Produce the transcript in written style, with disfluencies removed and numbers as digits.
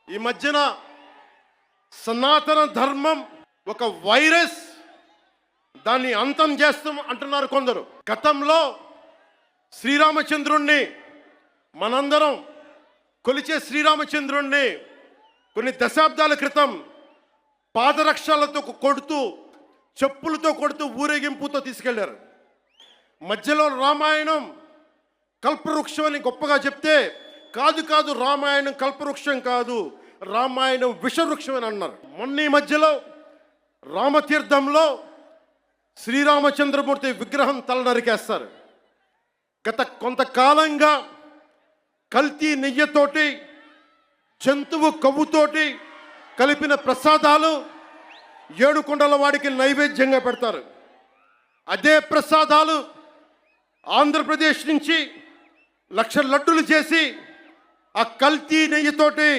ఈ మధ్యన సనాతన ధర్మం ఒక వైరస్, దాన్ని అంతం చేస్తాం అంటున్నారు కొందరు. గతంలో శ్రీరామచంద్రుణ్ణి మనందరం కొలిచే శ్రీరామచంద్రుణ్ణి కొన్ని దశాబ్దాల క్రితం పాదరక్షలతో కొడుతూ, చెప్పులతో కొడుతూ, ఊరేగింపుతో తీసుకెళ్లారు. మధ్యలో రామాయణం కల్పవృక్షం అని గొప్పగా చెప్తే, కాదు రామాయణం కల్పవృక్షం కాదు, రామాయణం విషవృక్షం అని అన్నారు. మొన్న ఈ మధ్యలో రామతీర్థంలో శ్రీరామచంద్రమూర్తి విగ్రహం తల నరికేస్తారు. గత కొంతకాలంగా కల్తీ నెయ్యితోటి, జంతువు కొవ్వుతోటి కలిపిన ప్రసాదాలు ఏడుకొండల వాడికి నైవేద్యంగా పెడతారు. అదే ప్రసాదాలు ఆంధ్రప్రదేశ్ నుంచి 1,00,000 లడ్డులు చేసి ఆ కల్తీ నెయ్యితోటి